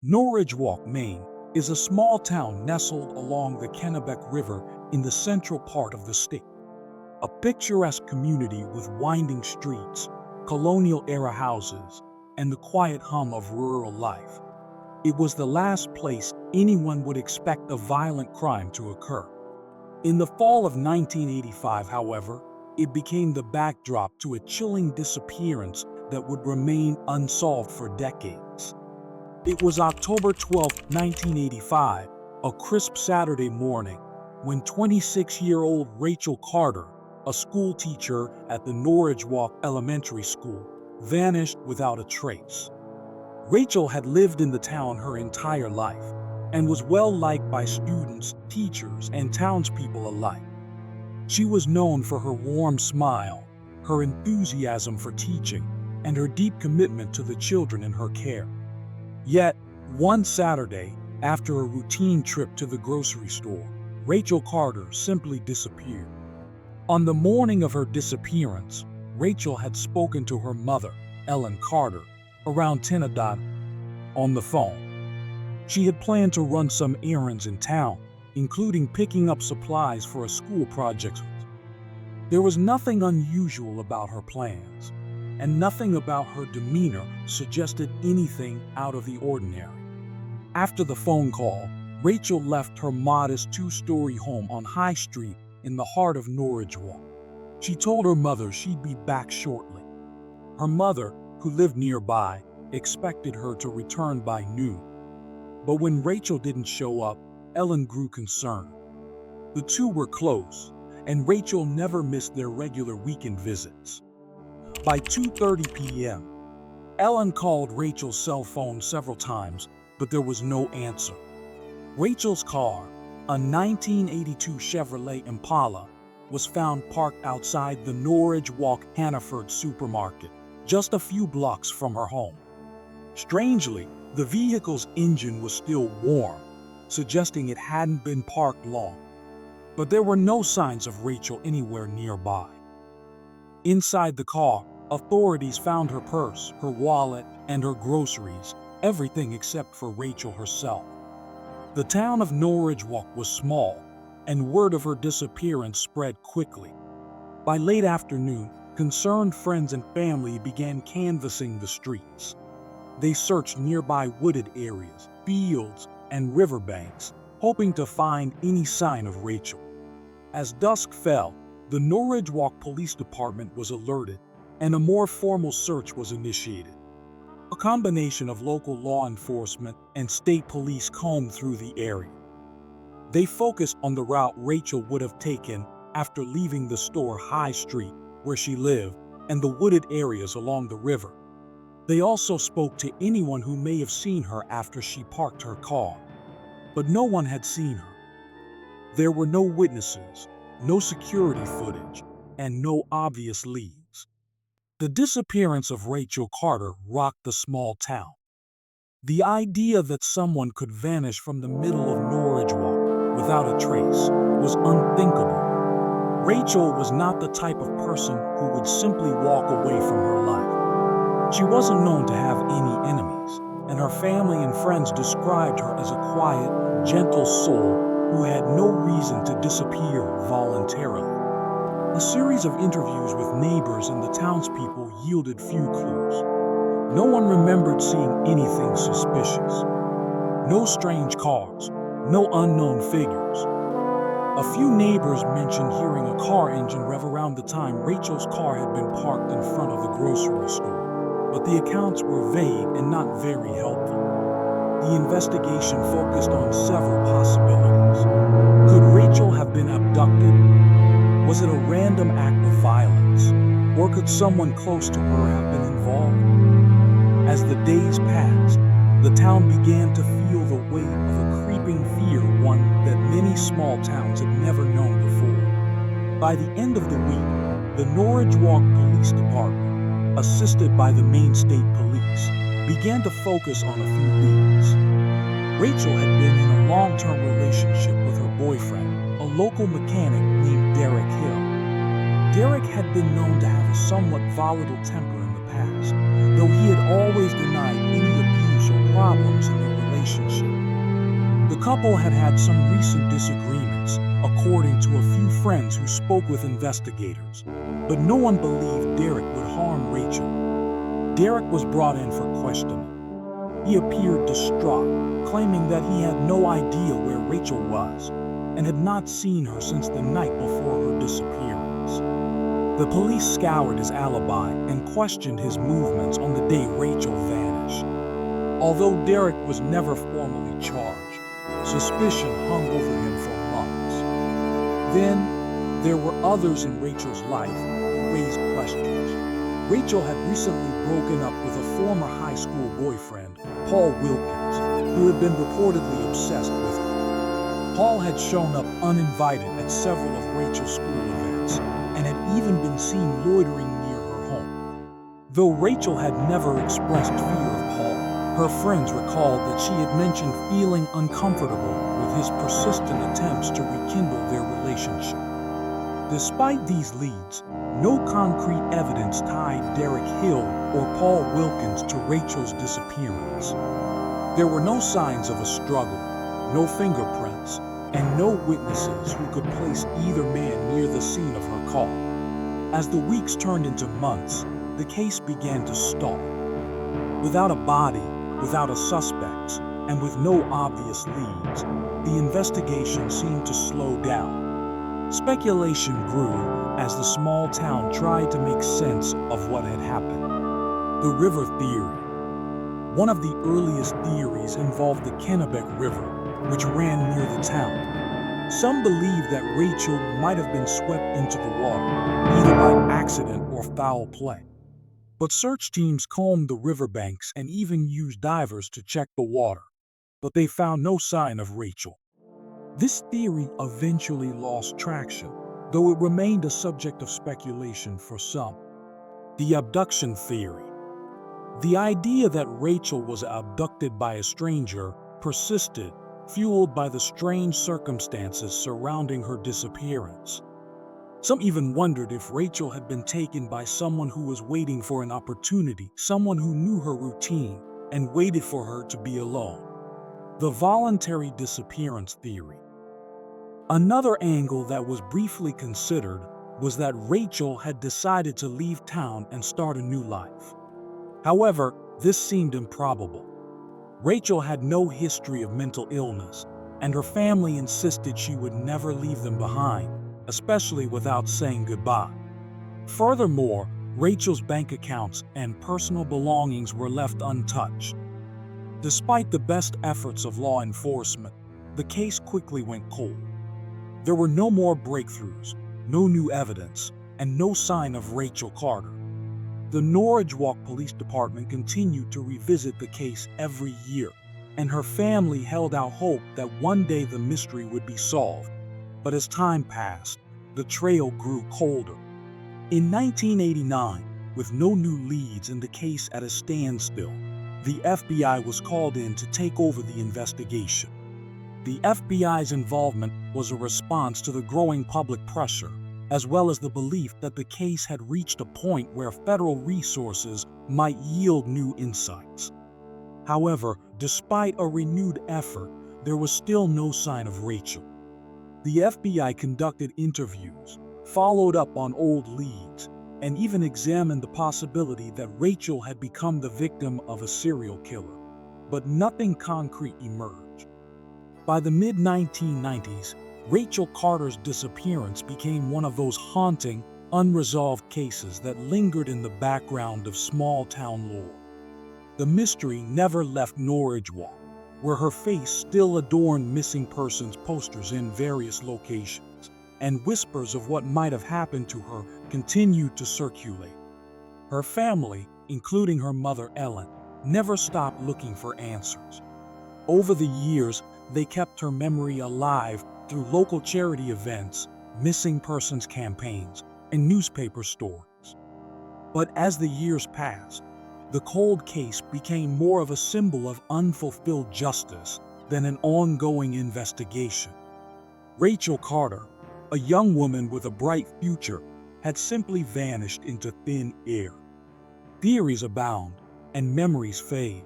Norridgewock, Maine, is a small town nestled along the Kennebec River in the central part of the state. A picturesque community with winding streets, colonial-era houses, and the quiet hum of rural life. It was the last place anyone would expect a violent crime to occur. In the fall of 1985, however, it became the backdrop to a chilling disappearance that would remain unsolved for decades. It was October 12, 1985, a crisp Saturday morning, when 26-year-old Rachel Carter, a schoolteacher at the Norridgewock Elementary School, vanished without a trace. Rachel had lived in the town her entire life and was well liked by students, teachers, and townspeople alike. She was known for her warm smile, her enthusiasm for teaching, and her deep commitment to the children in her care. Yet, one Saturday, after a routine trip to the grocery store, Rachel Carter simply disappeared. On the morning of her disappearance, Rachel had spoken to her mother, Ellen Carter, around 10 on the phone. She had planned to run some errands in town, including picking up supplies for a school project. There was nothing unusual about her plans, and nothing about her demeanor suggested anything out of the ordinary. After the phone call, Rachel left her modest two-story home on High Street in the heart of Norridgewock. She told her mother she'd be back shortly. Her mother, who lived nearby, expected her to return by noon. But when Rachel didn't show up, Ellen grew concerned. The two were close, and Rachel never missed their regular weekend visits. By 2:30 p.m., Ellen called Rachel's cell phone several times, but there was no answer. Rachel's car, a 1982 Chevrolet Impala, was found parked outside the Norridgewock Hannaford supermarket, just a few blocks from her home. Strangely, the vehicle's engine was still warm, suggesting it hadn't been parked long. But there were no signs of Rachel anywhere nearby. Inside the car, authorities found her purse, her wallet, and her groceries, everything except for Rachel herself. The town of Norridgewock was small, and word of her disappearance spread quickly. By late afternoon, concerned friends and family began canvassing the streets. They searched nearby wooded areas, fields, and riverbanks, hoping to find any sign of Rachel. As dusk fell, the Norridgewock Police Department was alerted, and a more formal search was initiated. A combination of local law enforcement and state police combed through the area. They focused on the route Rachel would have taken after leaving the store High Street, where she lived, and the wooded areas along the river. They also spoke to anyone who may have seen her after she parked her car. But no one had seen her. There were no witnesses, no security footage, and no obvious leads. The disappearance of Rachel Carter rocked the small town. The idea that someone could vanish from the middle of Norridgewock without a trace was unthinkable. Rachel was not the type of person who would simply walk away from her life. She wasn't known to have any enemies, and her family and friends described her as a quiet, gentle soul who had no reason to disappear voluntarily. A series of interviews with neighbors and the townspeople yielded few clues. No one remembered seeing anything suspicious. No strange cars, no unknown figures. A few neighbors mentioned hearing a car engine rev around the time Rachel's car had been parked in front of the grocery store, but the accounts were vague and not very helpful. The investigation focused on several possibilities. Could Rachel have been abducted? Was it a random act of violence, or could someone close to her have been involved? As the days passed, the town began to feel the weight of a creeping fear, one that many small towns had never known before. By the end of the week, the Norridgewock Police Department, assisted by the Maine State Police, began to focus on a few leads. Rachel had been in a long-term relationship with her boyfriend, a local mechanic named Derek Hill. Derek had been known to have a somewhat volatile temper in the past, though he had always denied any abuse or problems in their relationship. couple had had some recent disagreements, according to a few friends who spoke with investigators, but no one believed Derek would harm Rachel. Derek was brought in for questioning. He appeared distraught, claiming that he had no idea where Rachel was and had not seen her since the night before her disappearance. The police scoured his alibi and questioned his movements on the day Rachel vanished. Although Derek was never formally charged, suspicion hung over him for months. Then, there were others in Rachel's life who raised questions. Rachel had recently broken up with a former high school boyfriend, Paul Wilkins, who had been reportedly obsessed with her. Paul had shown up uninvited at several of Rachel's school events and had even been seen loitering near her home. Though Rachel had never expressed fear of Paul, her friends recalled that she had mentioned feeling uncomfortable with his persistent attempts to rekindle their relationship. Despite these leads, no concrete evidence tied Derek Hill or Paul Wilkins to Rachel's disappearance. There were no signs of a struggle, no fingerprints, and no witnesses who could place either man near the scene of her call. As the weeks turned into months, the case began to stall. Without a body, without a suspect, and with no obvious leads, the investigation seemed to slow down. Speculation grew as the small town tried to make sense of what had happened. The river theory. One of the earliest theories involved the Kennebec River, which ran near the town. Some believe that Rachel might have been swept into the water, either by accident or foul play. But search teams combed the riverbanks and even used divers to check the water, but they found no sign of Rachel. This theory eventually lost traction, though it remained a subject of speculation for some. The abduction theory. The idea that Rachel was abducted by a stranger persisted, fueled by the strange circumstances surrounding her disappearance. Some even wondered if Rachel had been taken by someone who was waiting for an opportunity, someone who knew her routine and waited for her to be alone. The voluntary disappearance theory. Another angle that was briefly considered was that Rachel had decided to leave town and start a new life. However, this seemed improbable. Rachel had no history of mental illness, and her family insisted she would never leave them behind, especially without saying goodbye. Furthermore, Rachel's bank accounts and personal belongings were left untouched. Despite the best efforts of law enforcement, the case quickly went cold. There were no more breakthroughs, no new evidence, and no sign of Rachel Carter. The Norridgewock Police Department continued to revisit the case every year, and her family held out hope that one day the mystery would be solved. But as time passed, the trail grew colder. In 1989, with no new leads and the case at a standstill, the FBI was called in to take over the investigation. The FBI's involvement was a response to the growing public pressure, as well as the belief that the case had reached a point where federal resources might yield new insights. However, despite a renewed effort, there was still no sign of Rachel. The FBI conducted interviews, followed up on old leads, and even examined the possibility that Rachel had become the victim of a serial killer. But nothing concrete emerged. By the mid-1990s, Rachel Carter's disappearance became one of those haunting, unresolved cases that lingered in the background of small-town lore. The mystery never left Norridgewock, where her face still adorned missing persons posters in various locations, and whispers of what might have happened to her continued to circulate. Her family, including her mother Ellen, never stopped looking for answers. Over the years, they kept her memory alive through local charity events, missing persons campaigns, and newspaper stories. But as the years passed, the cold case became more of a symbol of unfulfilled justice than an ongoing investigation. Rachel Carter, a young woman with a bright future, had simply vanished into thin air. Theories abound, and memories fade.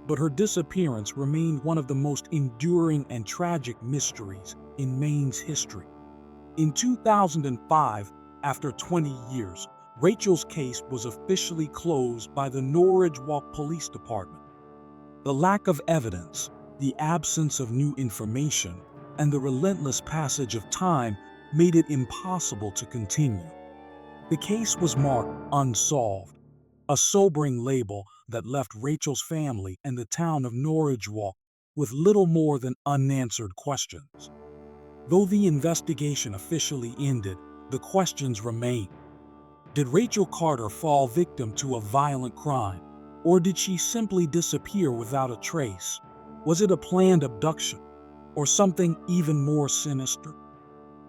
but her disappearance remained one of the most enduring and tragic mysteries in Maine's history. In 2005, after 20 years, Rachel's case was officially closed by the Norridgewock Police Department. The lack of evidence, the absence of new information, and the relentless passage of time made it impossible to continue. The case was marked unsolved, a sobering label that left Rachel's family and the town of Norridgewock with little more than unanswered questions. Though the investigation officially ended, the questions remain. Did Rachel Carter fall victim to a violent crime, or did she simply disappear without a trace? Was it a planned abduction, or something even more sinister?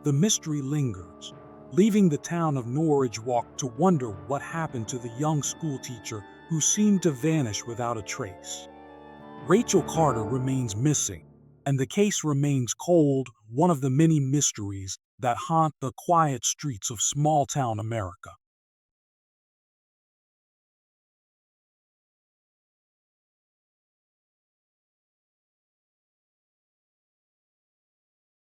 The mystery lingers, leaving the town of Norridgewock to wonder what happened to the young schoolteacher who seemed to vanish without a trace. Rachel Carter remains missing, and the case remains cold, one of the many mysteries that haunt the quiet streets of small-town America.